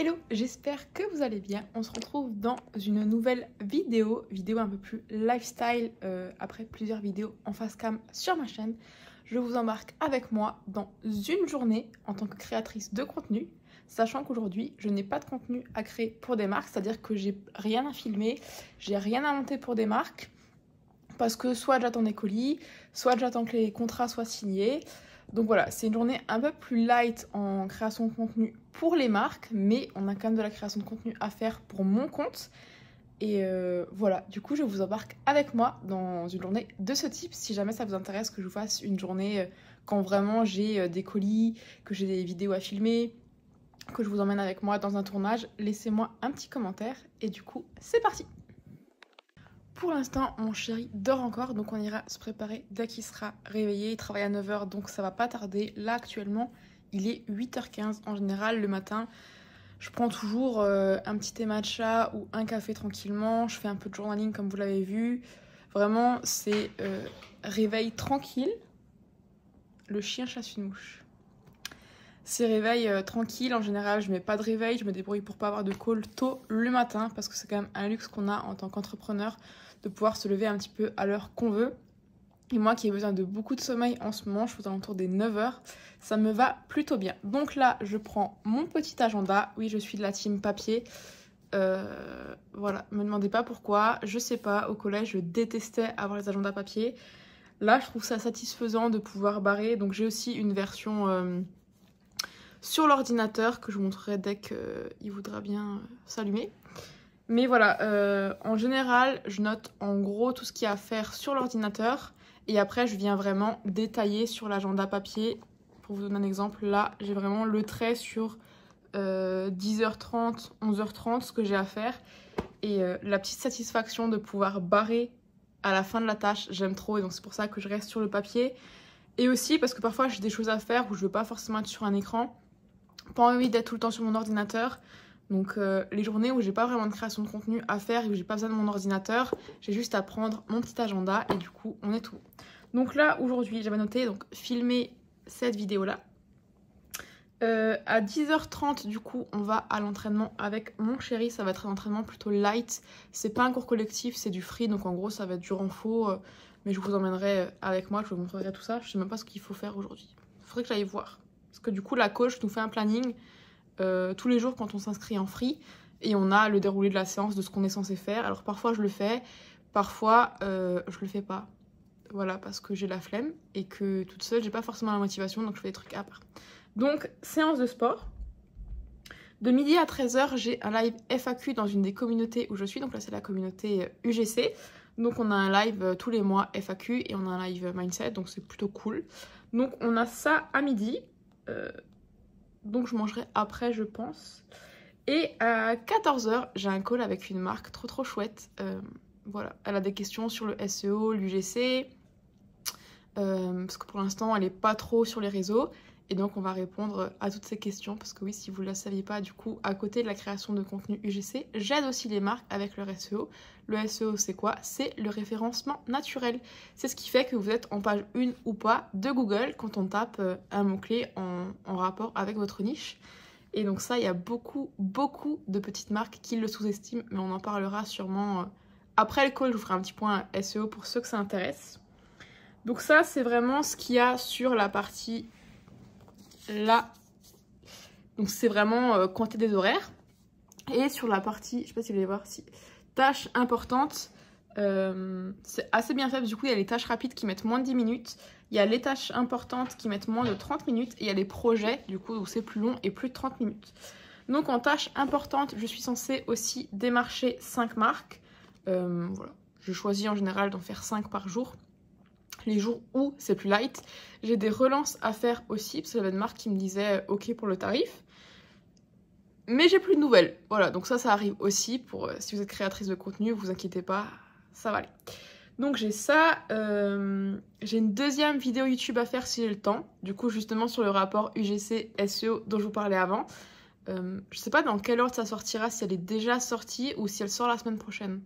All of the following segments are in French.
Hello, j'espère que vous allez bien. On se retrouve dans une nouvelle vidéo un peu plus lifestyle après plusieurs vidéos en face cam sur ma chaîne. Je vous embarque avec moi dans une journée en tant que créatrice de contenu, sachant qu'aujourd'hui je n'ai pas de contenu à créer pour des marques, c'est-à-dire que j'ai rien à filmer, j'ai rien à monter pour des marques, parce que soit j'attends des colis, soit j'attends que les contrats soient signés. Donc voilà, c'est une journée un peu plus light en création de contenu pour les marques, mais on a quand même de la création de contenu à faire pour mon compte. Et voilà, du coup je vous embarque avec moi dans une journée de ce type, si jamais ça vous intéresse que je vous fasse une journée quand vraiment j'ai des colis, que j'ai des vidéos à filmer, que je vous emmène avec moi dans un tournage, laissez-moi un petit commentaire et du coup c'est parti. Pour l'instant, mon chéri dort encore, donc on ira se préparer dès qu'il sera réveillé. Il travaille à 9h, donc ça va pas tarder. Là, actuellement, il est 8h15. En général, le matin, je prends toujours un petit thé matcha ou un café tranquillement. Je fais un peu de journaling, comme vous l'avez vu. Vraiment, c'est réveil tranquille. Le chien chasse une mouche. C'est réveil tranquille. En général, je mets pas de réveil. Je me débrouille pour pas avoir de call tôt le matin, parce que c'est quand même un luxe qu'on a en tant qu'entrepreneur, de pouvoir se lever un petit peu à l'heure qu'on veut. Et moi qui ai besoin de beaucoup de sommeil en ce moment, je suis aux alentours des 9h, ça me va plutôt bien. Donc là, je prends mon petit agenda. Oui, je suis de la team papier. Voilà, me demandez pas pourquoi. Je sais pas, au collège, je détestais avoir les agendas papier. Là, je trouve ça satisfaisant de pouvoir barrer. Donc j'ai aussi une version sur l'ordinateur que je vous montrerai dès qu'il voudra bien s'allumer. Mais voilà, en général, je note en gros tout ce qu'il y a à faire sur l'ordinateur. Et après, je viens vraiment détailler sur l'agenda papier. Pour vous donner un exemple, là, j'ai vraiment le trait sur 10h30, 11h30, ce que j'ai à faire. Et la petite satisfaction de pouvoir barrer à la fin de la tâche, j'aime trop. Et donc c'est pour ça que je reste sur le papier. Et aussi parce que parfois, j'ai des choses à faire où je veux pas forcément être sur un écran. Pas envie d'être tout le temps sur mon ordinateur. Donc les journées où j'ai pas vraiment de création de contenu à faire et où j'ai pas besoin de mon ordinateur, j'ai juste à prendre mon petit agenda et du coup on est tout. Donc là aujourd'hui j'avais noté donc filmer cette vidéo là. À 10h30 du coup on va à l'entraînement avec mon chéri, ça va être un entraînement plutôt light. C'est pas un cours collectif, c'est du free, donc en gros ça va être du renfo, mais je vous emmènerai avec moi, je vous montrerai tout ça. Je sais même pas ce qu'il faut faire aujourd'hui. Il faudrait que j'aille voir. Parce que du coup la coach nous fait un planning tous les jours quand on s'inscrit en free et on a le déroulé de la séance de ce qu'on est censé faire. Alors parfois je le fais, parfois je le fais pas, voilà, parce que j'ai la flemme et que toute seule j'ai pas forcément la motivation, donc je fais des trucs à part. Donc séance de sport de midi à 13h, j'ai un live FAQ dans une des communautés où je suis, donc là c'est la communauté UGC, donc on a un live tous les mois FAQ et on a un live mindset, donc c'est plutôt cool. Donc on a ça à midi, donc je mangerai après je pense. Et à 14h j'ai un call avec une marque trop chouette. Voilà, elle a des questions sur le SEO, l'UGC, parce que pour l'instant elle est pas trop sur les réseaux. Et donc on va répondre à toutes ces questions, parce que oui, si vous ne le saviez pas, du coup à côté de la création de contenu UGC, j'aide aussi les marques avec leur SEO. Le SEO c'est quoi? C'est le référencement naturel. C'est ce qui fait que vous êtes en page 1 ou pas de Google quand on tape un mot-clé en rapport avec votre niche. Et donc ça, il y a beaucoup de petites marques qui le sous-estiment, mais on en parlera sûrement après le call. Je vous ferai un petit point SEO pour ceux que ça intéresse. Donc ça, c'est vraiment ce qu'il y a sur la partie là. Donc c'est vraiment compter des horaires. Et sur la partie, je sais pas si vous allez voir, si tâches importantes, c'est assez bien fait. Du coup, il y a les tâches rapides qui mettent moins de 10 minutes. Il y a les tâches importantes qui mettent moins de 30 minutes. Et il y a les projets, du coup, où c'est plus long et plus de 30 minutes. Donc en tâches importantes, je suis censée aussi démarcher 5 marques. Voilà. Je choisis en général d'en faire 5 par jour. Les jours où c'est plus light. J'ai des relances à faire aussi, parce qu'il y avait une marque qui me disait ok pour le tarif. Mais j'ai plus de nouvelles. Voilà, donc ça arrive aussi. Pour si vous êtes créatrice de contenu, vous inquiétez pas, ça va aller. Donc j'ai ça. J'ai une deuxième vidéo YouTube à faire si j'ai le temps. Du coup, justement sur le rapport UGC SEO dont je vous parlais avant. Je sais pas dans quelle ordre ça sortira, si elle est déjà sortie ou si elle sort la semaine prochaine.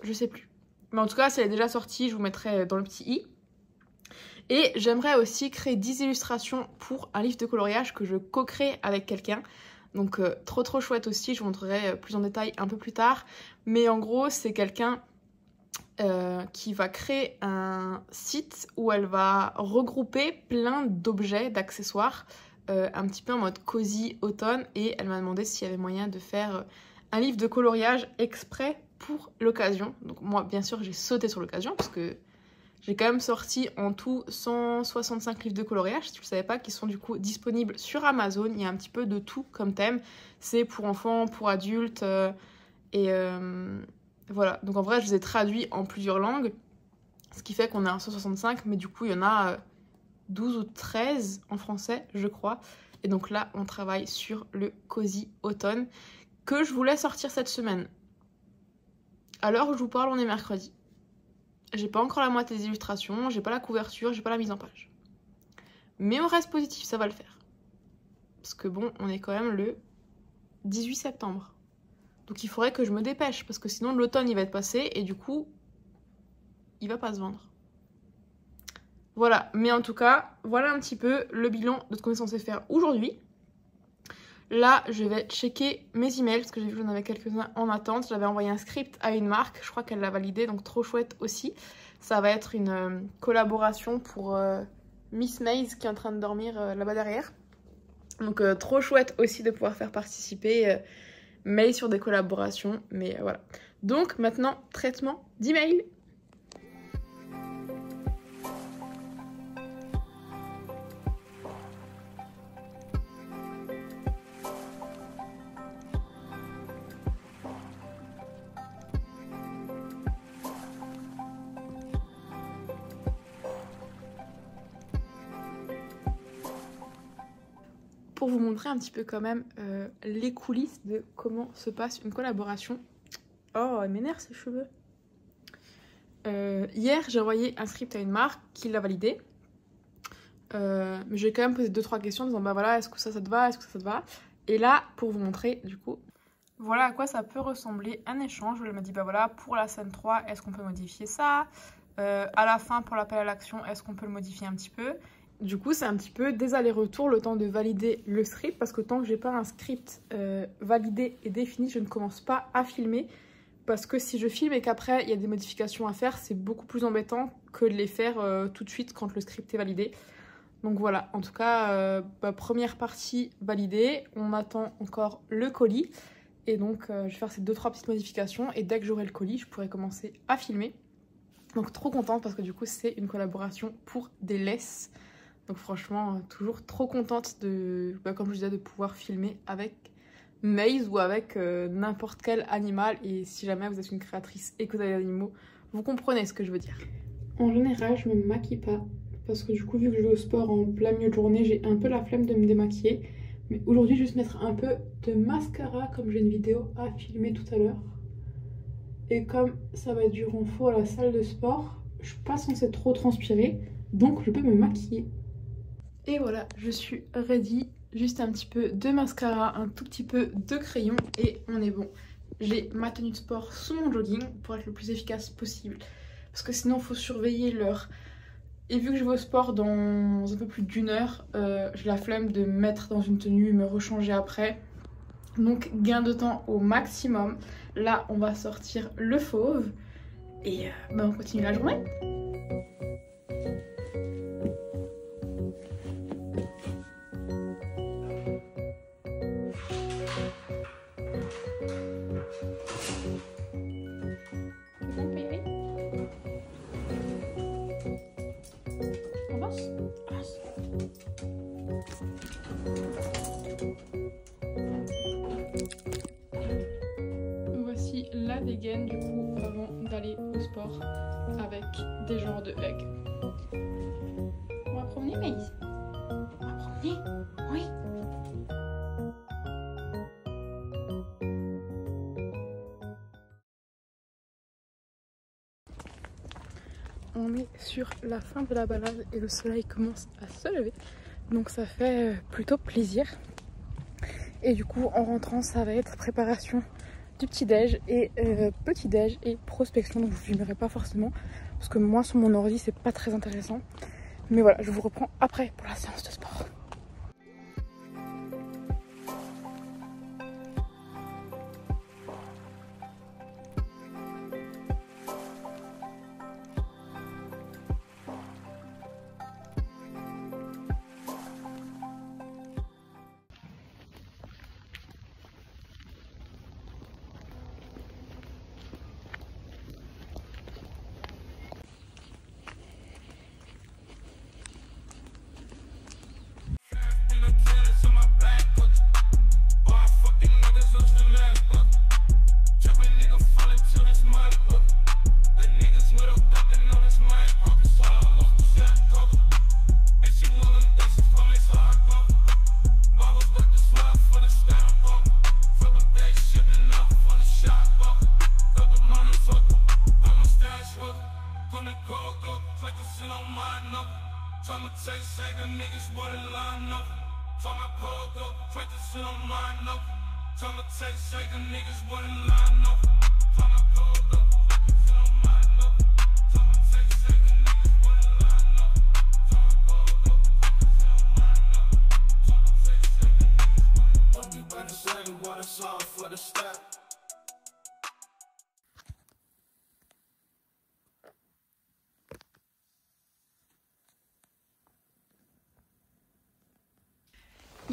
Je sais plus. Mais en tout cas, si elle est déjà sortie, je vous mettrai dans le petit i. Et j'aimerais aussi créer 10 illustrations pour un livre de coloriage que je co-crée avec quelqu'un. Donc trop chouette aussi, je vous montrerai plus en détail un peu plus tard. Mais en gros, c'est quelqu'un qui va créer un site où elle va regrouper plein d'objets, d'accessoires, un petit peu en mode cosy automne, et elle m'a demandé s'il y avait moyen de faire un livre de coloriage exprès pour l'occasion. Donc moi, bien sûr, j'ai sauté sur l'occasion parce que j'ai quand même sorti en tout 165 livres de coloriage, si tu ne le savais pas, qui sont du coup disponibles sur Amazon. Il y a un petit peu de tout comme thème. C'est pour enfants, pour adultes, voilà. Donc en vrai, je les ai traduits en plusieurs langues, ce qui fait qu'on a un 165, mais du coup, il y en a 12 ou 13 en français, je crois. Et donc là, on travaille sur le Cozy Automne, que je voulais sortir cette semaine. À l'heure où je vous parle, on est mercredi. J'ai pas encore la moitié des illustrations, j'ai pas la couverture, j'ai pas la mise en page. Mais on reste positif, ça va le faire. Parce que bon, on est quand même le 18 septembre. Donc il faudrait que je me dépêche, parce que sinon l'automne il va être passé et du coup, il va pas se vendre. Voilà, mais en tout cas, voilà un petit peu le bilan de ce qu'on est censé faire aujourd'hui. Là, je vais checker mes emails, parce que j'ai vu que j'en avais quelques-uns en attente. J'avais envoyé un script à une marque, je crois qu'elle l'a validé, donc trop chouette aussi. Ça va être une collaboration pour Miss Maze qui est en train de dormir là-bas derrière. Donc trop chouette aussi de pouvoir faire participer Maze sur des collaborations, mais voilà. Donc maintenant, traitement d'email. Pour vous montrer un petit peu quand même les coulisses de comment se passe une collaboration. Oh, elle m'énerve ces cheveux. Hier, j'ai envoyé un script à une marque qui l'a validé. Mais j'ai quand même posé 2-3 questions en disant bah voilà, est-ce que ça te va, est-ce que ça te va. Et là, pour vous montrer du coup, voilà à quoi ça peut ressembler un échange. Elle m'a dit bah voilà, pour la scène 3, est-ce qu'on peut modifier ça, à la fin, pour l'appel à l'action, est-ce qu'on peut le modifier un petit peu. Du coup, c'est un petit peu des allers-retours, le temps de valider le script, parce que tant que j'ai pas un script validé et défini, je ne commence pas à filmer, parce que si je filme et qu'après il y a des modifications à faire, c'est beaucoup plus embêtant que de les faire tout de suite quand le script est validé. Donc voilà, en tout cas, première partie validée, on attend encore le colis, et donc je vais faire ces 2-3 petites modifications, et dès que j'aurai le colis, je pourrai commencer à filmer. Donc trop contente, parce que du coup, c'est une collaboration pour des laisses. Donc franchement, toujours trop contente de, comme je disais, de pouvoir filmer avec Maze ou avec n'importe quel animal. Et si jamais vous êtes une créatrice et que vous avez des animaux, vous comprenez ce que je veux dire. En général, je me maquille pas. Parce que du coup, vu que je vais au sport en plein milieu de journée, j'ai un peu la flemme de me démaquiller. Mais aujourd'hui, je vais juste mettre un peu de mascara, comme j'ai une vidéo à filmer tout à l'heure. Et comme ça va être du renfort à la salle de sport, je suis pas censée trop transpirer. Donc je peux me maquiller. Et voilà, je suis ready. Juste un petit peu de mascara, un tout petit peu de crayon et on est bon. J'ai ma tenue de sport sous mon jogging pour être le plus efficace possible. Parce que sinon, il faut surveiller l'heure. Et vu que je vais au sport dans un peu plus d'1 heure, j'ai la flemme de me mettre dans une tenue et me rechanger après. Donc gain de temps au maximum. Là, on va sortir le fauve. Et on continue la journée. Voici la dégaine du coup avant d'aller au sport avec des genres de hugs. On va promener Maïs. On va promener. Oui. On est sur la fin de la balade et le soleil commence à se lever. Donc ça fait plutôt plaisir. Et du coup en rentrant ça va être préparation du petit-déj et petit-déj et prospection. Donc je vous filmerai pas forcément parce que moi sur mon ordi c'est pas très intéressant. Mais voilà, je vous reprends après pour la séance de sport.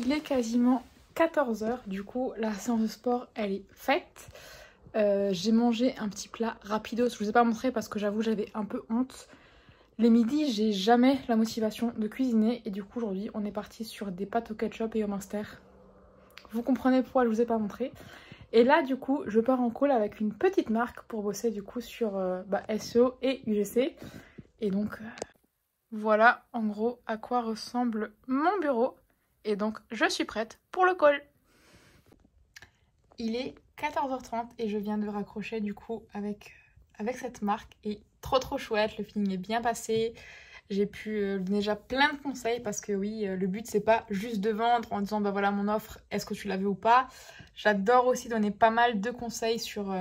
Il est quasiment 14 h, du coup la séance de sport elle est faite. J'ai mangé un petit plat rapidos, je vous ai pas montré parce que j'avoue j'avais un peu honte. Les midis j'ai jamais la motivation de cuisiner et du coup aujourd'hui on est parti sur des pâtes au ketchup et au minster. Vous comprenez pourquoi je vous ai pas montré. Et là du coup je pars en call avec une petite marque pour bosser du coup sur SEO et UGC. Et donc voilà en gros à quoi ressemble mon bureau. Et donc je suis prête pour le call. Il est 14 h 30 et je viens de raccrocher du coup avec cette marque. Et trop chouette, le feeling est bien passé. J'ai pu déjà plein de conseils parce que oui, le but c'est pas juste de vendre en disant bah voilà mon offre, est-ce que tu l'as vu ou pas. J'adore aussi donner pas mal de conseils sur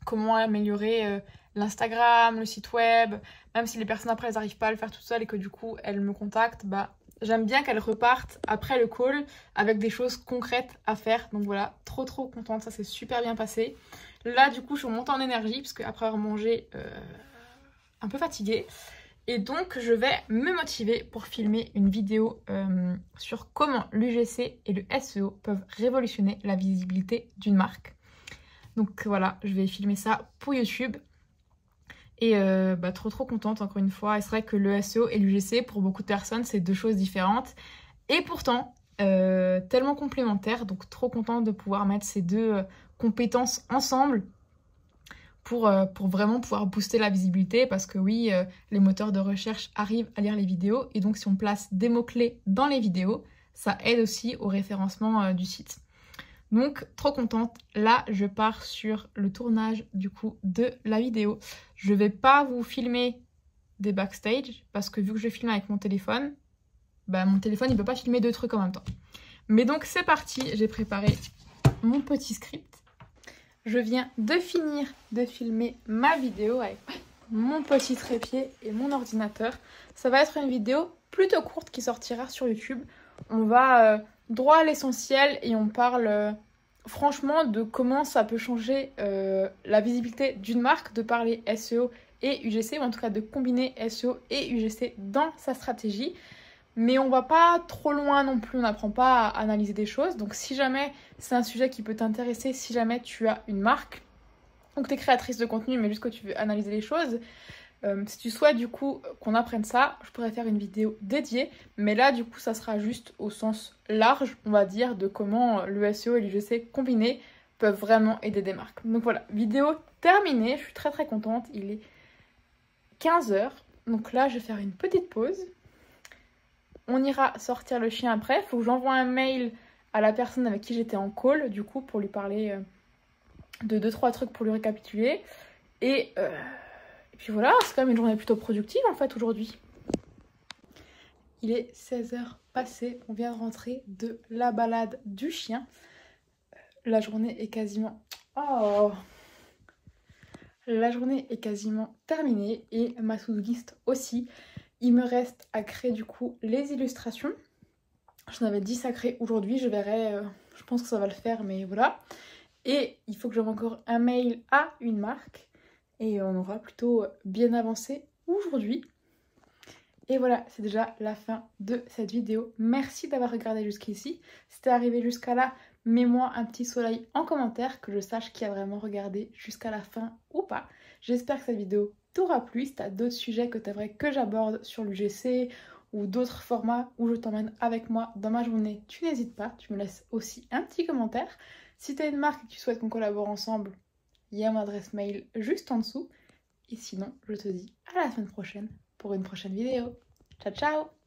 comment améliorer l'Instagram, le site web. Même si les personnes après elles n'arrivent pas à le faire toutes seules et que du coup elles me contactent, bah j'aime bien qu'elles repartent après le call avec des choses concrètes à faire. Donc voilà, trop contente, ça s'est super bien passé. Là du coup je suis montée en énergie parce qu'après avoir mangé un peu fatiguée. Et donc je vais me motiver pour filmer une vidéo sur comment l'UGC et le SEO peuvent révolutionner la visibilité d'une marque. Donc voilà, je vais filmer ça pour YouTube. Et trop contente encore une fois. Et c'est vrai que le SEO et l'UGC, pour beaucoup de personnes, c'est deux choses différentes. Et pourtant, tellement complémentaires. Donc trop contente de pouvoir mettre ces deux compétences ensemble pour vraiment pouvoir booster la visibilité. Parce que oui, les moteurs de recherche arrivent à lire les vidéos. Et donc si on place des mots-clés dans les vidéos, ça aide aussi au référencement du site. Donc trop contente, là je pars sur le tournage du coup de la vidéo. Je vais pas vous filmer des backstage parce que vu que je filme avec mon téléphone, mon téléphone il peut pas filmer deux trucs en même temps. Mais donc c'est parti, j'ai préparé mon petit script. Je viens de finir de filmer ma vidéo avec mon petit trépied et mon ordinateur. Ça va être une vidéo plutôt courte qui sortira sur YouTube. On va droit à l'essentiel et on parle franchement de comment ça peut changer la visibilité d'une marque, de parler SEO et UGC, ou en tout cas de combiner SEO et UGC dans sa stratégie. Mais on va pas trop loin non plus, on n'apprend pas à analyser des choses. Donc si jamais c'est un sujet qui peut t'intéresser, si jamais tu as une marque, donc tu es créatrice de contenu mais juste que tu veux analyser les choses, si tu souhaites du coup qu'on apprenne ça, je pourrais faire une vidéo dédiée, mais là du coup ça sera juste au sens large, on va dire, de comment le SEO et l'UGC combinés peuvent vraiment aider des marques. Donc voilà, vidéo terminée, je suis très contente, il est 15 h, donc là je vais faire une petite pause. On ira sortir le chien après, il faut que j'envoie un mail à la personne avec qui j'étais en call du coup pour lui parler de 2-3 trucs pour lui récapituler. Et puis voilà, c'est quand même une journée plutôt productive en fait aujourd'hui. Il est 16 h passé, on vient de rentrer de la balade du chien. La journée est quasiment... La journée est quasiment terminée et ma to-do list aussi. Il me reste à créer du coup les illustrations. J'en avais 10 à créer aujourd'hui, je verrai, je pense que ça va le faire, mais voilà. Et il faut que j'envoie encore un mail à une marque. Et on aura plutôt bien avancé aujourd'hui. Et voilà, c'est déjà la fin de cette vidéo. Merci d'avoir regardé jusqu'ici. Si t'es arrivé jusqu'à là, mets-moi un petit soleil en commentaire, que je sache qui a vraiment regardé jusqu'à la fin ou pas. J'espère que cette vidéo t'aura plu. Si t'as d'autres sujets que t'aimerais que j'aborde sur l'UGC ou d'autres formats où je t'emmène avec moi dans ma journée, tu n'hésites pas. Tu me laisses aussi un petit commentaire. Si t'as une marque et que tu souhaites qu'on collabore ensemble, il y a mon adresse mail juste en dessous. Et sinon, je te dis à la semaine prochaine pour une prochaine vidéo. Ciao, ciao!